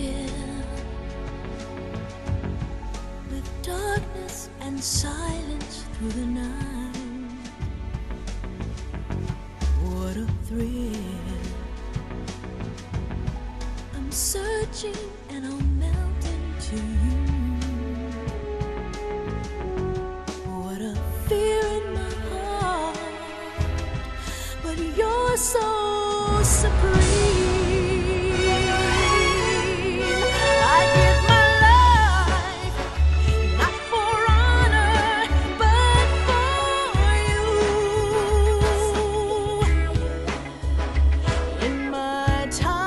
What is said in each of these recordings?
here with darkness and silence through the night. What a thrill. I'm searching and I'll melt into you. What a fear in my heart, but you're so supreme. I give my life, not for honor, but for you. In my time,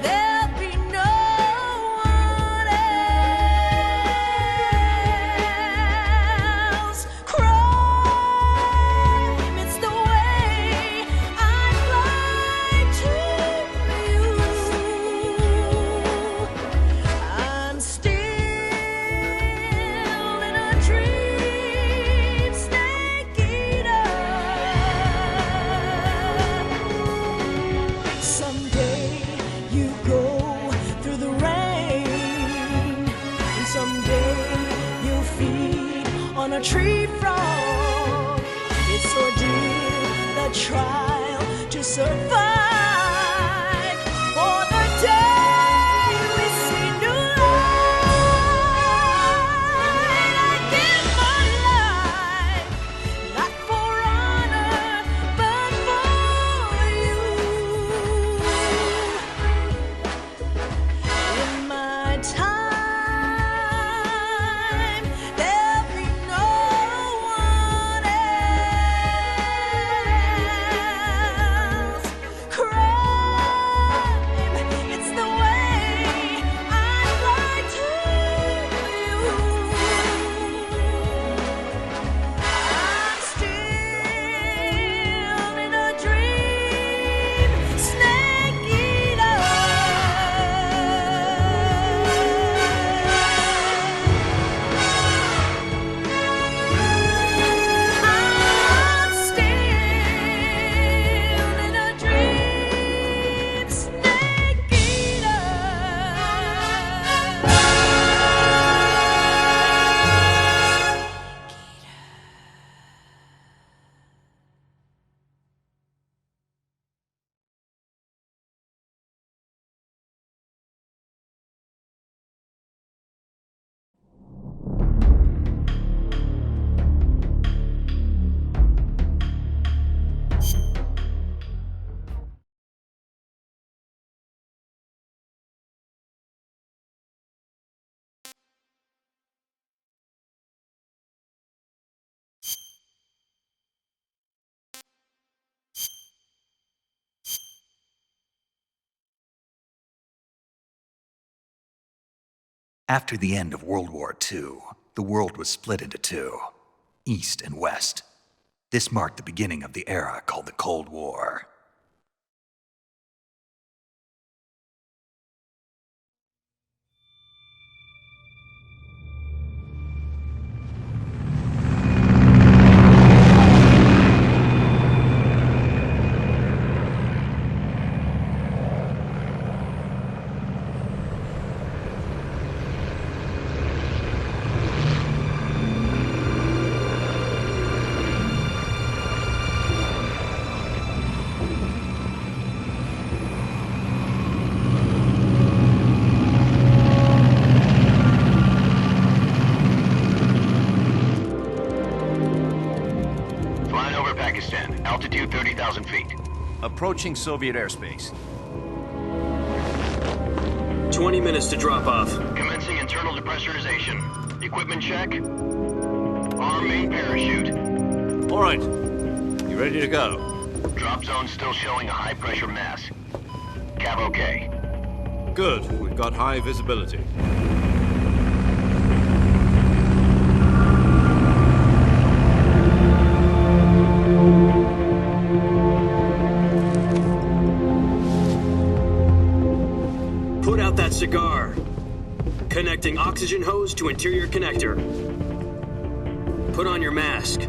there'll be no one else. Crime, it's the way I fly to you. I'm still in a dream, snake eater. Someday you go through the rain, and someday you'll feed on a tree frog. It's ordeal, the trial to survive. For the day we see new light, I give my life, not for honor, but for you. In my time, there'll be no one else. Crime, it's the way I fly to you. I'm still in a dream, snake eater. I'm still in a dream, snake eater. After the end of World War II, the world was split into two, East and West. This marked the beginning of the era called the Cold War. Flying over Pakistan, altitude 30,000 feet. Approaching Soviet airspace. 20 minutes to drop off. Commencing internal depressurization. Equipment check. Arm main parachute. All right. You ready to go? Drop zone still showing a high pressure mass. Cav okay. Good. We've got high visibility. Put out that cigar. Connecting oxygen hose to interior connector. Put on your mask.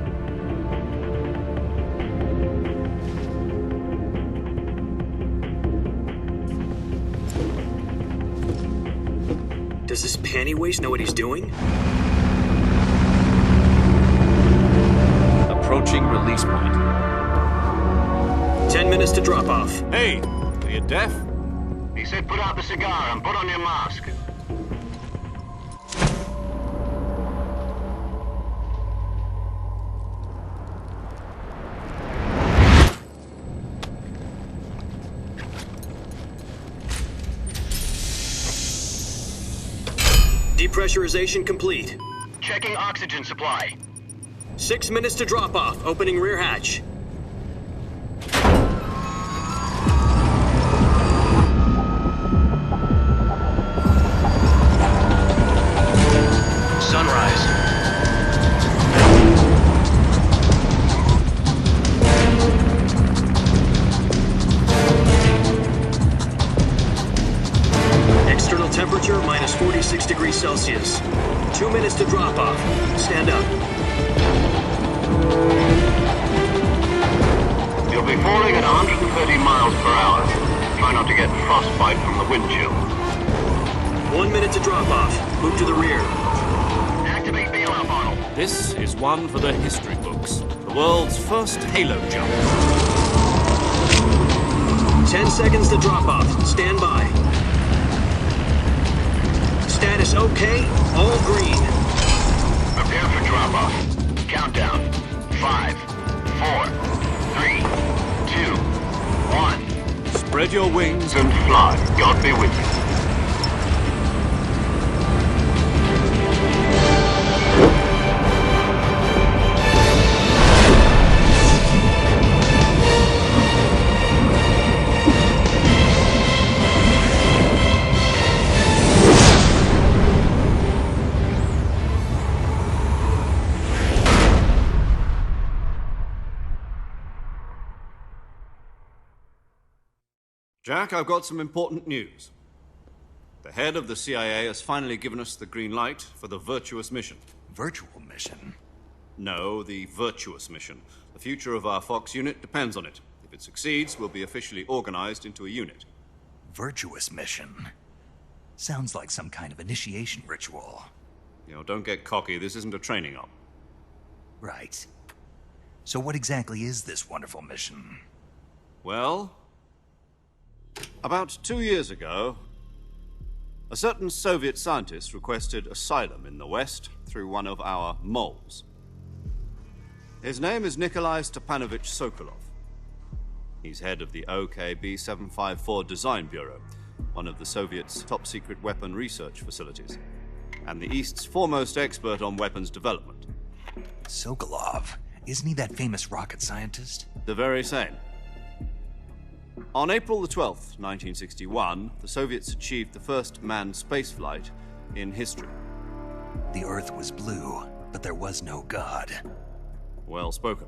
Does this panty waste know what he's doing? Approaching release point. 10 minutes to drop off. Hey, are you deaf? He said put out the cigar and put on your mask. Depressurization complete. Checking oxygen supply. 6 minutes to drop off. Opening rear hatch. Sunrise. External temperature minus 46 degrees Celsius. 2 minutes to drop off. Stand up. You'll be falling at 130 miles per hour. Try not to get frostbite from the wind chill. 1 minute to drop off. Move to the rear. Activate bailout model. This is one for the history books. The world's first halo jump. 10 seconds to drop off. Stand by. Status okay. All green. Prepare for drop-off. Countdown. 5, 4, 3, 2, 1. Spread your wings. And fly. God be with you. Jack, I've got some important news. The head of the CIA has finally given us the green light for the Virtuous mission. Virtual mission? No, the Virtuous mission. The future of our Fox unit depends on it. If it succeeds, we'll be officially organized into a unit. Virtuous mission? Sounds like some kind of initiation ritual. You know, don't get cocky. This isn't a training op. Right. So what exactly is this wonderful mission? Well, about 2 years ago, a certain Soviet scientist requested asylum in the West through one of our moles. His name is Nikolai Stepanovich Sokolov. He's head of the OKB-754 Design Bureau, one of the Soviets' top-secret weapon research facilities, and the East's foremost expert on weapons development. Sokolov? Isn't he that famous rocket scientist? The very same. On April the 12th, 1961, the Soviets achieved the first manned spaceflight in history. The Earth was blue, but there was no God. Well spoken.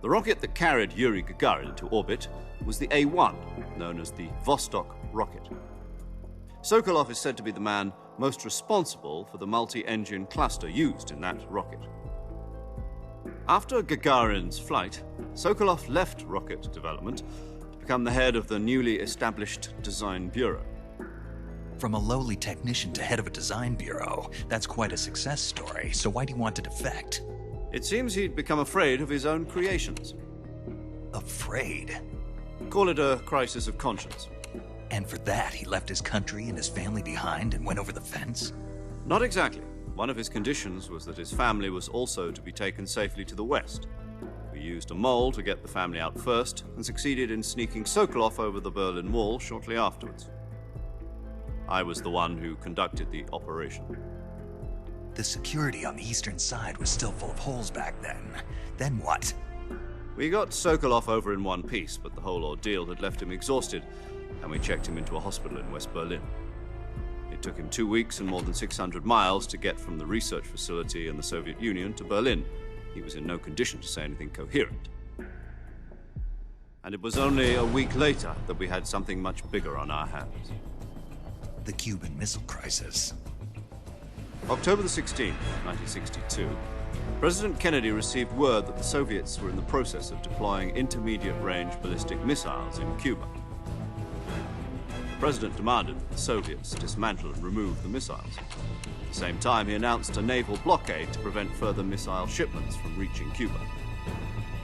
The rocket that carried Yuri Gagarin to orbit was the A-1, known as the Vostok rocket. Sokolov is said to be the man most responsible for the multi-engine cluster used in that rocket. After Gagarin's flight, Sokolov left rocket development to become the head of the newly established Design Bureau. From a lowly technician to head of a design bureau, that's quite a success story, so why do you want to defect? It seems he'd become afraid of his own creations. Afraid? Call it a crisis of conscience. And for that, he left his country and his family behind and went over the fence? Not exactly. One of his conditions was that his family was also to be taken safely to the West. We used a mole to get the family out first and succeeded in sneaking Sokolov over the Berlin Wall shortly afterwards. I was the one who conducted the operation. The security on the eastern side was still full of holes back then. Then what? We got Sokolov over in one piece, but the whole ordeal had left him exhausted, and we checked him into a hospital in West Berlin. It took him 2 weeks and more than 600 miles to get from the research facility in the Soviet Union to Berlin. He was in no condition to say anything coherent. And it was only a week later that we had something much bigger on our hands. The Cuban Missile Crisis. October the 16th, 1962, President Kennedy received word that the Soviets were in the process of deploying intermediate-range ballistic missiles in Cuba. The president demanded that the Soviets dismantle and remove the missiles. At the same time, he announced a naval blockade to prevent further missile shipments from reaching Cuba.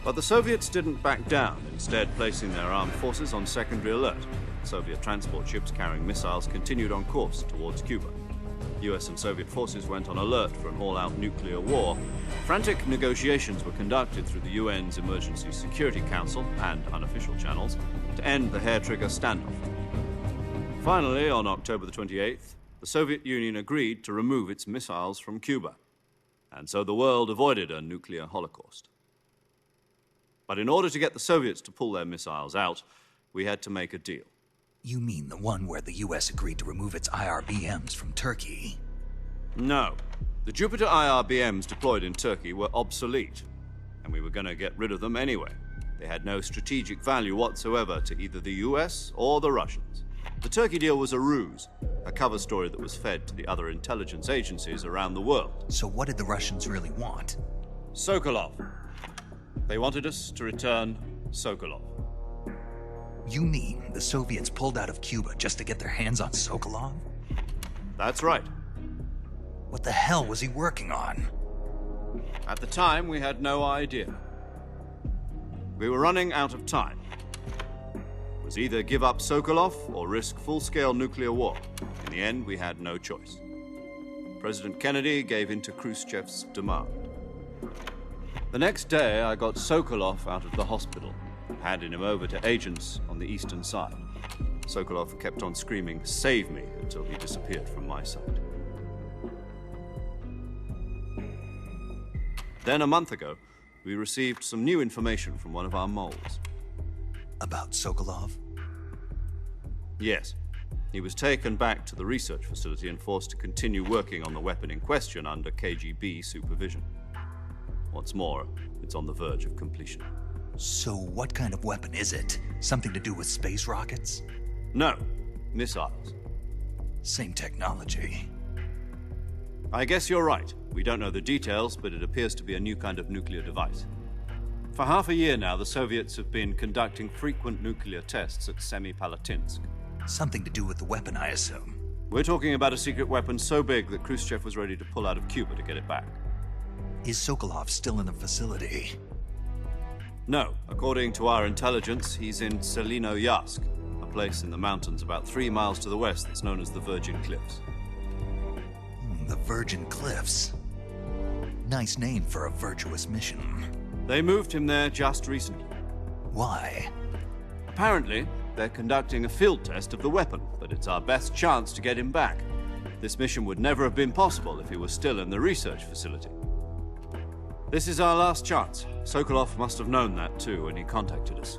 But the Soviets didn't back down, instead placing their armed forces on secondary alert. Soviet transport ships carrying missiles continued on course towards Cuba. US and Soviet forces went on alert for an all-out nuclear war. Frantic negotiations were conducted through the UN's Emergency Security Council and unofficial channels to end the hair-trigger standoff. Finally, on October the 28th, the Soviet Union agreed to remove its missiles from Cuba, and so the world avoided a nuclear holocaust. But in order to get the Soviets to pull their missiles out, we had to make a deal. You mean the one where the US agreed to remove its IRBMs from Turkey? No. The Jupiter IRBMs deployed in Turkey were obsolete, and we were going to get rid of them anyway. They had no strategic value whatsoever to either the US or the Russians. The Turkey deal was a ruse, a cover story that was fed to the other intelligence agencies around the world. So what did the Russians really want? Sokolov. They wanted us to return Sokolov. You mean the Soviets pulled out of Cuba just to get their hands on Sokolov? That's right. What the hell was he working on? At the time, we had no idea. We were running out of time. It was either give up Sokolov or risk full-scale nuclear war. In the end, we had no choice. President Kennedy gave in to Khrushchev's demand. The next day, I got Sokolov out of the hospital, handing him over to agents on the eastern side. Sokolov kept on screaming, "Save me," until he disappeared from my sight. Then, a month ago, we received some new information from one of our moles. About Sokolov? Yes. He was taken back to the research facility and forced to continue working on the weapon in question under KGB supervision. What's more, it's on the verge of completion. So what kind of weapon is it? Something to do with space rockets? No, missiles. Same technology. I guess you're right. We don't know the details, but it appears to be a new kind of nuclear device. For half a year now, the Soviets have been conducting frequent nuclear tests at Semipalatinsk. Something to do with the weapon, I assume. We're talking about a secret weapon so big that Khrushchev was ready to pull out of Cuba to get it back. Is Sokolov still in the facility? No. According to our intelligence, he's in Selinoyarsk, a place in the mountains about 3 miles to the west that's known as the Virgin Cliffs. The Virgin Cliffs. Nice name for a virtuous mission. They moved him there just recently. Why? Apparently, they're conducting a field test of the weapon, but it's our best chance to get him back. This mission would never have been possible if he was still in the research facility. This is our last chance. Sokolov must have known that too when he contacted us.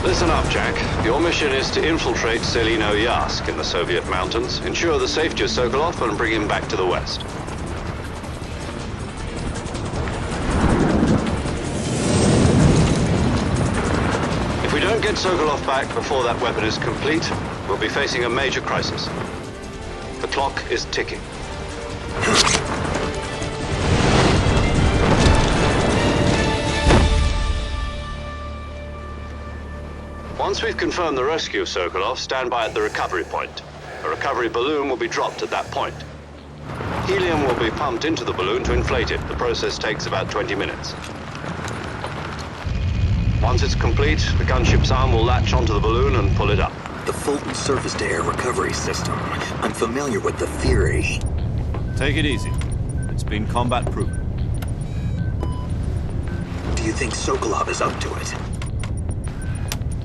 Listen up, Jack. Your mission is to infiltrate Selinoyarsk in the Soviet mountains, ensure the safety of Sokolov, and bring him back to the west. If we don't get Sokolov back before that weapon is complete, we'll be facing a major crisis. The clock is ticking. Once we've confirmed the rescue of Sokolov, stand by at the recovery point. A recovery balloon will be dropped at that point. Helium will be pumped into the balloon to inflate it. The process takes about 20 minutes. Once it's complete, the gunship's arm will latch onto the balloon and pull it up. The Fulton surface-to-air recovery system. I'm familiar with the theory. Take it easy. It's been combat-proven. Do you think Sokolov is up to it?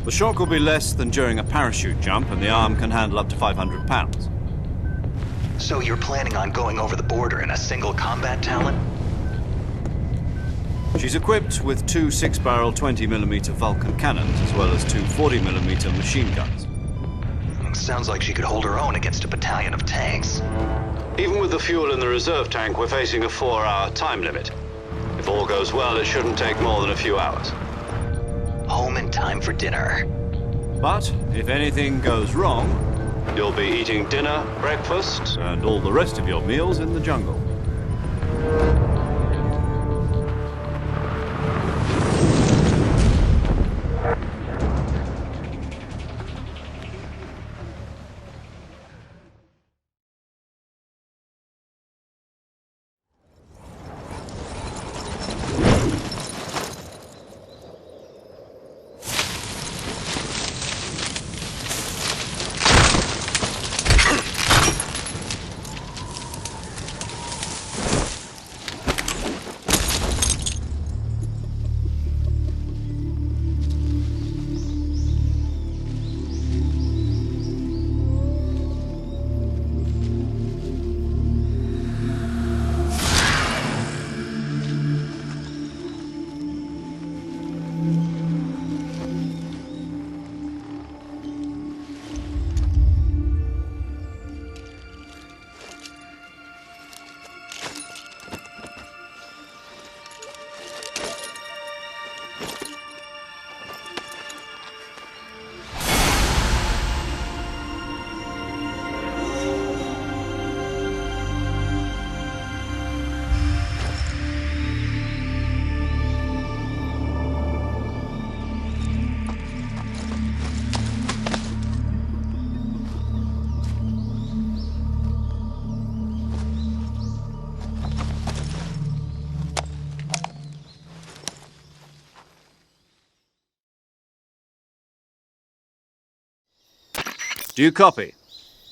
The shock will be less than during a parachute jump, and the arm can handle up to 500 pounds. So you're planning on going over the border in a single combat talon? She's equipped with two 6-barrel 20mm Vulcan cannons, as well as two 40mm machine guns. Sounds like she could hold her own against a battalion of tanks. Even with the fuel in the reserve tank, we're facing a 4-hour time limit. If all goes well, it shouldn't take more than a few hours. Home in time for dinner. But if anything goes wrong, you'll be eating dinner, breakfast, and all the rest of your meals in the jungle. Do you copy?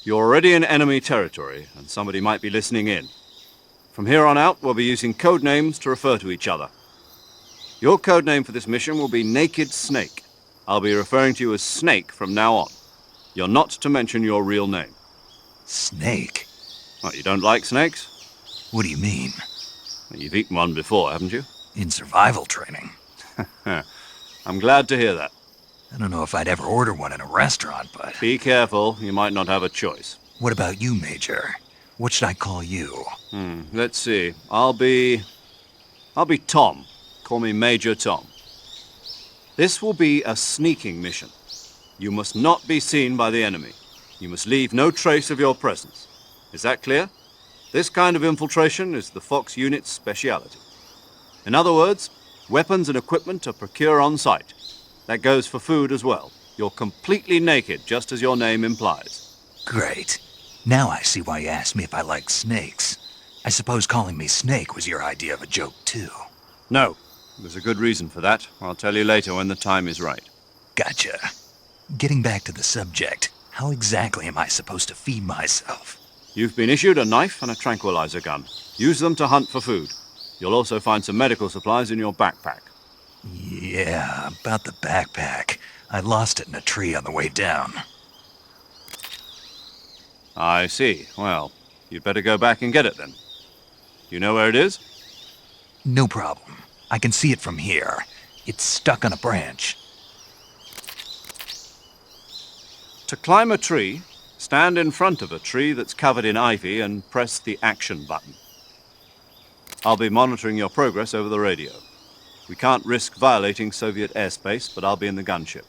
You're already in enemy territory, and somebody might be listening in. From here on out, we'll be using code names to refer to each other. Your code name for this mission will be Naked Snake. I'll be referring to you as Snake from now on. You're not to mention your real name. Snake? What, you don't like snakes? What do you mean? Well, you've eaten one before, haven't you? In survival training. I'm glad to hear that. I don't know if I'd ever order one in a restaurant, but... Be careful, you might not have a choice. What about you, Major? What should I call you? Let's see. I'll be Tom. Call me Major Tom. This will be a sneaking mission. You must not be seen by the enemy. You must leave no trace of your presence. Is that clear? This kind of infiltration is the Fox unit's speciality. In other words, weapons and equipment are procured on site. That goes for food as well. You're completely naked, just as your name implies. Great. Now I see why you asked me if I like snakes. I suppose calling me Snake was your idea of a joke, too. No. There's a good reason for that. I'll tell you later when the time is right. Gotcha. Getting back to the subject, how exactly am I supposed to feed myself? You've been issued a knife and a tranquilizer gun. Use them to hunt for food. You'll also find some medical supplies in your backpack. Yeah, about the backpack. I lost it in a tree on the way down. I see. Well, you'd better go back and get it then. You know where it is? No problem. I can see it from here. It's stuck on a branch. To climb a tree, stand in front of a tree that's covered in ivy and press the action button. I'll be monitoring your progress over the radio. We can't risk violating Soviet airspace, but I'll be in the gunship.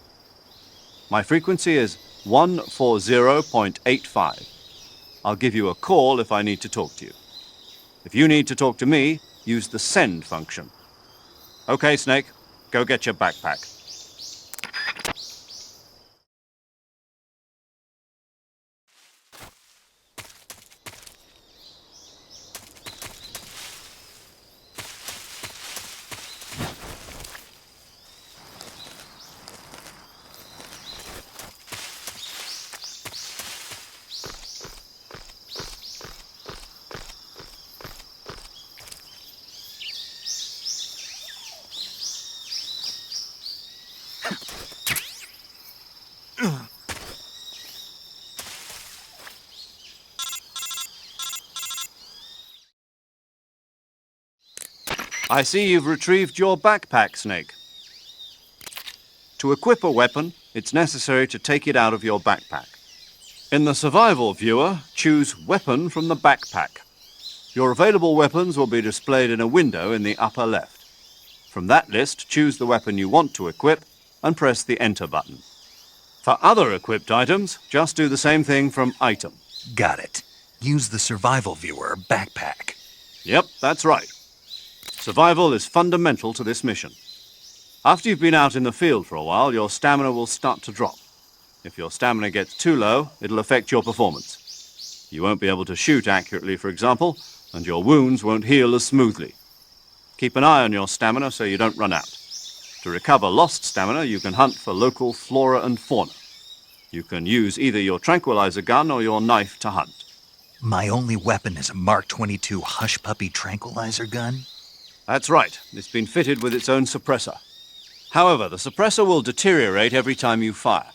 My frequency is 140.85. I'll give you a call if I need to talk to you. If you need to talk to me, use the send function. Okay, Snake, go get your backpack. I see you've retrieved your backpack, Snake. To equip a weapon, it's necessary to take it out of your backpack. In the survival viewer, choose Weapon from the backpack. Your available weapons will be displayed in a window in the upper left. From that list, choose the weapon you want to equip and press the Enter button. For other equipped items, just do the same thing from Item. Got it. Use the survival viewer backpack. Yep, that's right. Survival is fundamental to this mission. After you've been out in the field for a while, your stamina will start to drop. If your stamina gets too low, it'll affect your performance. You won't be able to shoot accurately, for example, and your wounds won't heal as smoothly. Keep an eye on your stamina so you don't run out. To recover lost stamina, you can hunt for local flora and fauna. You can use either your tranquilizer gun or your knife to hunt. My only weapon is a Mark 22 Hush Puppy tranquilizer gun? That's right. It's been fitted with its own suppressor. However, the suppressor will deteriorate every time you fire.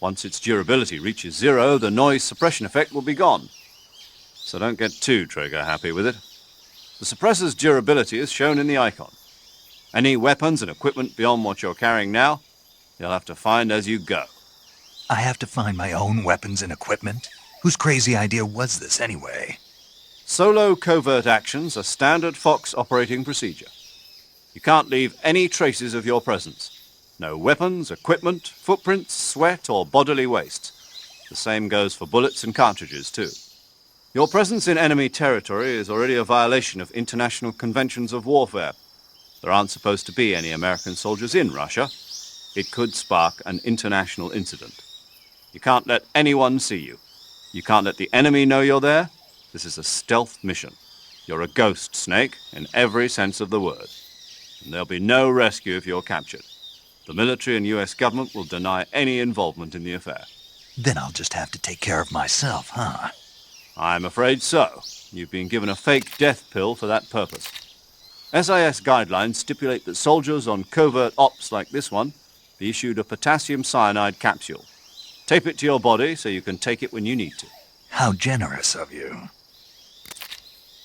Once its durability reaches 0, the noise suppression effect will be gone. So don't get too trigger-happy with it. The suppressor's durability is shown in the icon. Any weapons and equipment beyond what you're carrying now, you'll have to find as you go. I have to find my own weapons and equipment? Whose crazy idea was this anyway? Solo covert actions are standard Fox operating procedure. You can't leave any traces of your presence. No weapons, equipment, footprints, sweat, or bodily waste. The same goes for bullets and cartridges, too. Your presence in enemy territory is already a violation of international conventions of warfare. There aren't supposed to be any American soldiers in Russia. It could spark an international incident. You can't let anyone see you. You can't let the enemy know you're there. This is a stealth mission. You're a ghost, Snake, in every sense of the word. And there'll be no rescue if you're captured. The military and US government will deny any involvement in the affair. Then I'll just have to take care of myself, huh? I'm afraid so. You've been given a fake death pill for that purpose. SIS guidelines stipulate that soldiers on covert ops like this one be issued a potassium cyanide capsule. Tape it to your body so you can take it when you need to. How generous of you.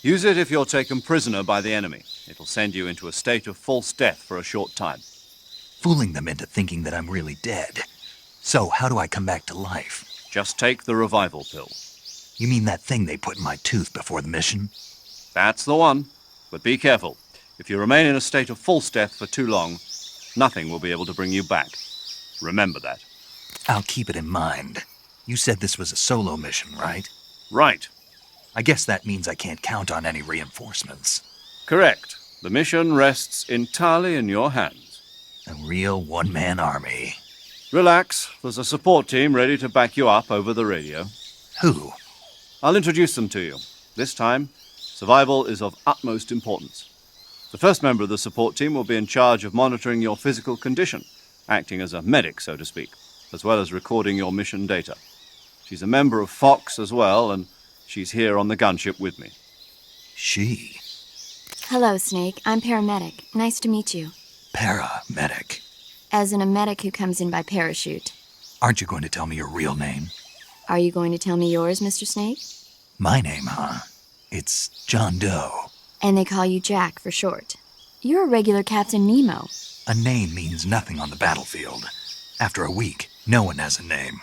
Use it if you're taken prisoner by the enemy. It'll send you into a state of false death for a short time. Fooling them into thinking that I'm really dead. So how do I come back to life? Just take the revival pill. You mean that thing they put in my tooth before the mission? That's the one. But be careful. If you remain in a state of false death for too long, nothing will be able to bring you back. Remember that. I'll keep it in mind. You said this was a solo mission, right? Right. I guess that means I can't count on any reinforcements. Correct. The mission rests entirely in your hands. A real one-man army. Relax. There's a support team ready to back you up over the radio. Who? I'll introduce them to you. This time, survival is of utmost importance. The first member of the support team will be in charge of monitoring your physical condition, acting as a medic, so to speak, as well as recording your mission data. She's a member of Fox as well, and she's here on the gunship with me. She. Hello, Snake. I'm paramedic. Nice to meet you. Paramedic. As in a medic who comes in by parachute. Aren't you going to tell me your real name? Are you going to tell me yours, Mr. Snake? My name, huh? It's John Doe. And they call you Jack for short. You're a regular Captain Nemo. A name means nothing on the battlefield. After a week, no one has a name.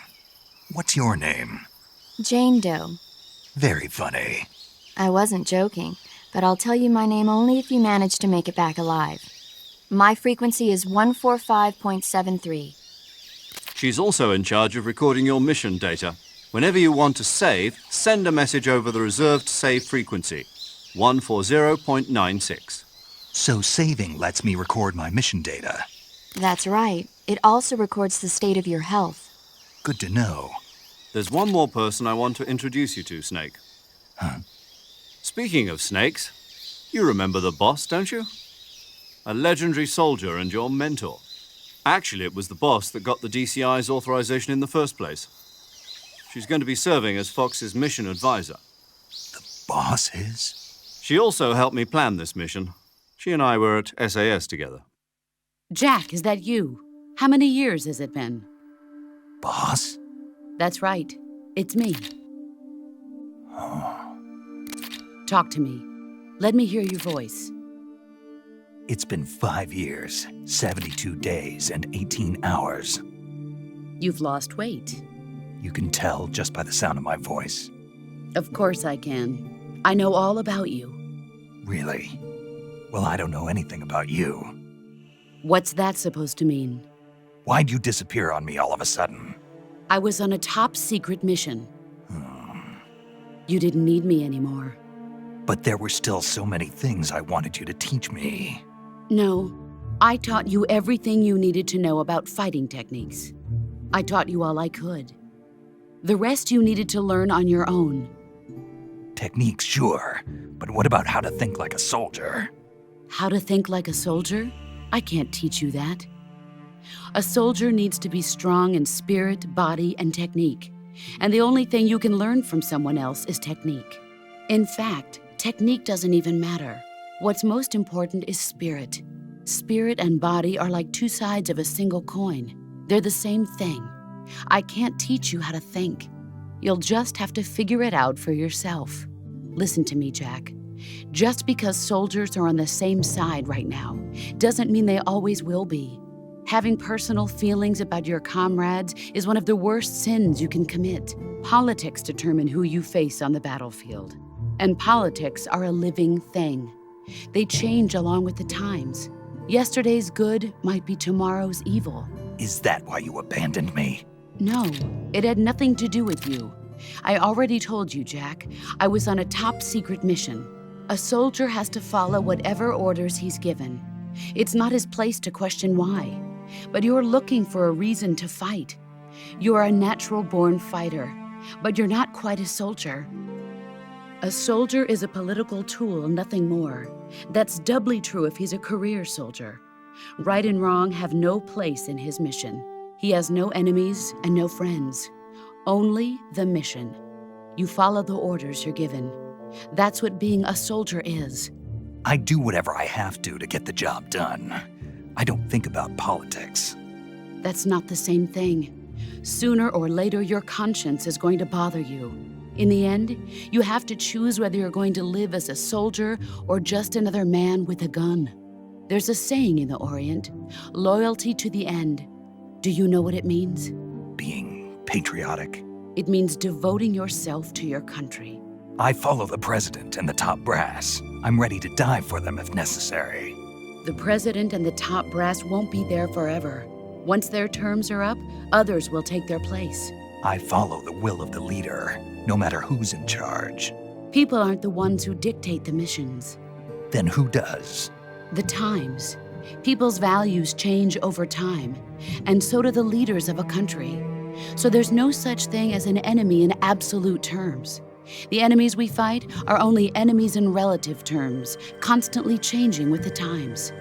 What's your name? Jane Doe. Very funny. I wasn't joking, but I'll tell you my name only if you manage to make it back alive. My frequency is 145.73. She's also in charge of recording your mission data. Whenever you want to save, send a message over the reserved save frequency, 140.96. So saving lets me record my mission data. That's right. It also records the state of your health. Good to know. There's one more person I want to introduce you to, Snake. Huh? Speaking of snakes, you remember the boss, don't you? A legendary soldier and your mentor. Actually, it was the boss that got the DCI's authorization in the first place. She's going to be serving as Fox's mission advisor. The boss is? She also helped me plan this mission. She and I were at SAS together. Jack, is that you? How many years has it been? Boss? That's right. It's me. Talk to me. Let me hear your voice. It's been 5 years, 72 days, and 18 hours. You've lost weight. You can tell just by the sound of my voice. Of course I can. I know all about you. Really? Well, I don't know anything about you. What's that supposed to mean? Why'd you disappear on me all of a sudden? I was on a top-secret mission. You didn't need me anymore. But there were still so many things I wanted you to teach me. No, I taught you everything you needed to know about fighting techniques. I taught you all I could. The rest you needed to learn on your own. Techniques, sure. But what about how to think like a soldier? How to think like a soldier? I can't teach you that. A soldier needs to be strong in spirit, body, and technique. And the only thing you can learn from someone else is technique. In fact, technique doesn't even matter. What's most important is spirit. Spirit and body are like two sides of a single coin. They're the same thing. I can't teach you how to think. You'll just have to figure it out for yourself. Listen to me, Jack. Just because soldiers are on the same side right now doesn't mean they always will be. Having personal feelings about your comrades is one of the worst sins you can commit. Politics determine who you face on the battlefield. And politics are a living thing. They change along with the times. Yesterday's good might be tomorrow's evil. Is that why you abandoned me? No, it had nothing to do with you. I already told you, Jack. I was on a top-secret mission. A soldier has to follow whatever orders he's given. It's not his place to question why. But you're looking for a reason to fight. You're a natural-born fighter, but you're not quite a soldier. A soldier is a political tool, nothing more. That's doubly true if he's a career soldier. Right and wrong have no place in his mission. He has no enemies and no friends. Only the mission. You follow the orders you're given. That's what being a soldier is. I do whatever I have to get the job done. I don't think about politics. That's not the same thing. Sooner or later, your conscience is going to bother you. In the end, you have to choose whether you're going to live as a soldier or just another man with a gun. There's a saying in the Orient, loyalty to the end. Do you know what it means? Being patriotic. It means devoting yourself to your country. I follow the president and the top brass. I'm ready to die for them if necessary. The president and the top brass won't be there forever. Once their terms are up, others will take their place. I follow the will of the leader, no matter who's in charge. People aren't the ones who dictate the missions. Then who does? The times. People's values change over time, and so do the leaders of a country. So there's no such thing as an enemy in absolute terms. The enemies we fight are only enemies in relative terms, constantly changing with the times.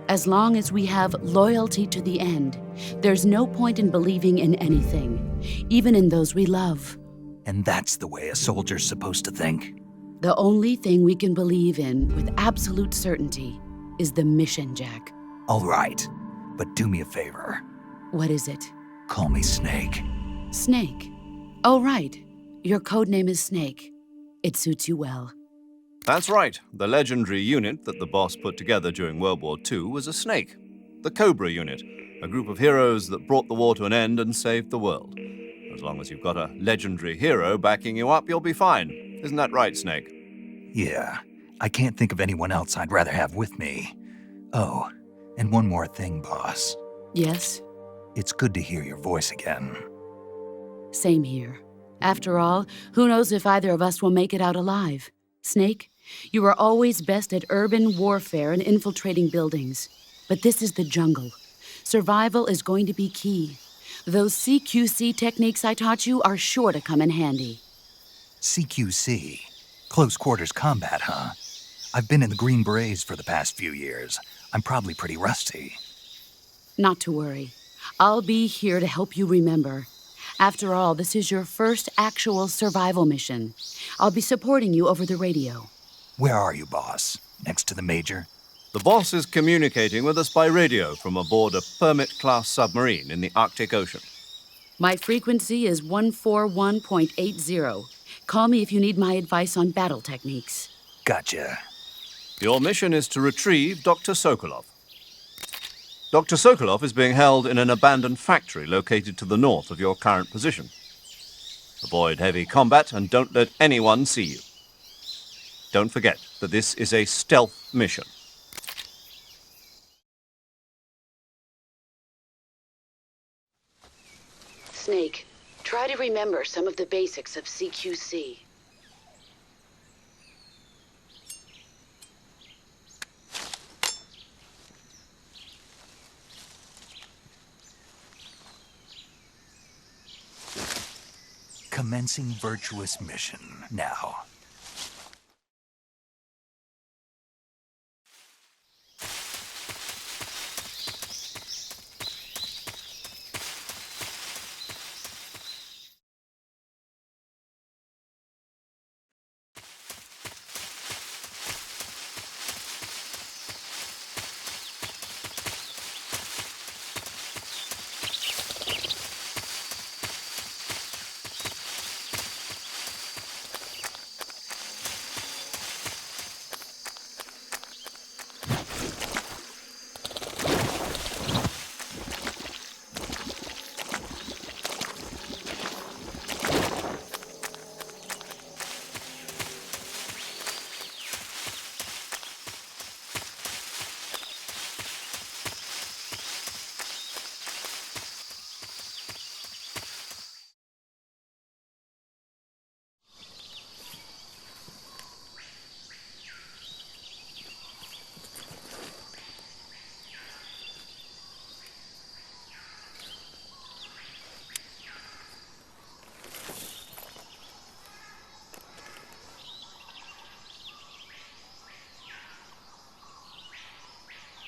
As long as we have loyalty to the end, there's no point in believing in anything, even in those we love. And that's the way a soldier's supposed to think? The only thing we can believe in with absolute certainty is the mission, Jack. All right, but do me a favor. What is it? Call me Snake. Snake. Oh, right. Your code name is Snake. It suits you well. That's right. The legendary unit that the boss put together during World War II was a snake. The Cobra unit, a group of heroes that brought the war to an end and saved the world. As long as you've got a legendary hero backing you up, you'll be fine. Isn't that right, Snake? Yeah, I can't think of anyone else I'd rather have with me. Oh, and one more thing, boss. Yes? It's good to hear your voice again. Same here. After all, who knows if either of us will make it out alive? Snake, you are always best at urban warfare and infiltrating buildings. But this is the jungle. Survival is going to be key. Those CQC techniques I taught you are sure to come in handy. CQC? Close quarters combat, huh? I've been in the Green Berets for the past few years. I'm probably pretty rusty. Not to worry. I'll be here to help you remember. After all, this is your first actual survival mission. I'll be supporting you over the radio. Where are you, boss? Next to the Major? The boss is communicating with us by radio from aboard a Permit-class submarine in the Arctic Ocean. My frequency is 141.80. Call me if you need my advice on battle techniques. Gotcha. Your mission is to retrieve Dr. Sokolov. Dr. Sokolov is being held in an abandoned factory located to the north of your current position. Avoid heavy combat and don't let anyone see you. Don't forget that this is a stealth mission. Snake, try to remember some of the basics of CQC. Commencing virtuous mission now.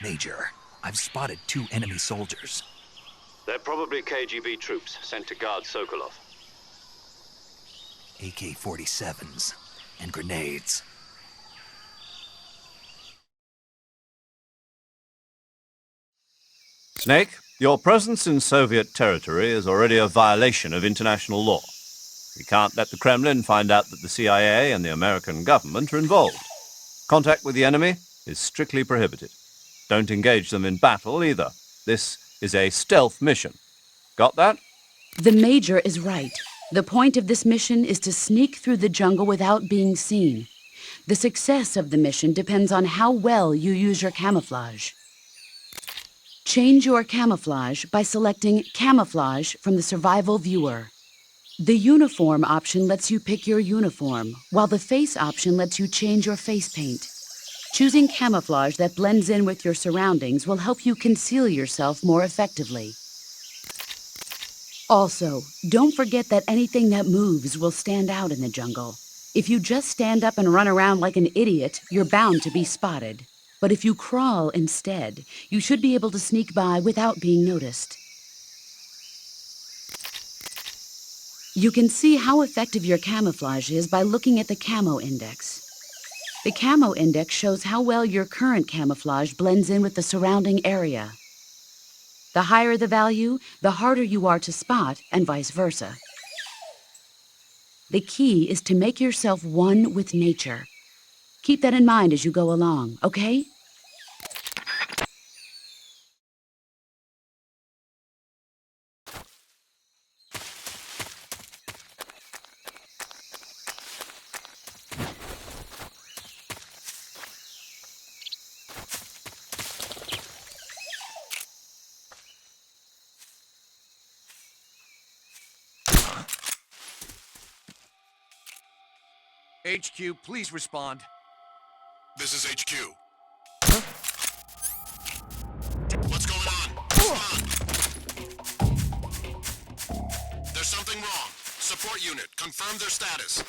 Major, I've spotted 2 enemy soldiers. They're probably KGB troops sent to guard Sokolov. AK-47s and grenades. Snake, your presence in Soviet territory is already a violation of international law. We can't let the Kremlin find out that the CIA and the American government are involved. Contact with the enemy is strictly prohibited. Don't engage them in battle either. This is a stealth mission. Got that? The Major is right. The point of this mission is to sneak through the jungle without being seen. The success of the mission depends on how well you use your camouflage. Change your camouflage by selecting Camouflage from the Survival Viewer. The Uniform option lets you pick your uniform, while the Face option lets you change your face paint. Choosing camouflage that blends in with your surroundings will help you conceal yourself more effectively. Also, don't forget that anything that moves will stand out in the jungle. If you just stand up and run around like an idiot, you're bound to be spotted. But if you crawl instead, you should be able to sneak by without being noticed. You can see how effective your camouflage is by looking at the Camo Index. The Camo Index shows how well your current camouflage blends in with the surrounding area. The higher the value, the harder you are to spot, and vice versa. The key is to make yourself one with nature. Keep that in mind as you go along, okay? HQ, please respond. This is HQ. What's going on? Respond. There's something wrong. Support unit, confirm their status.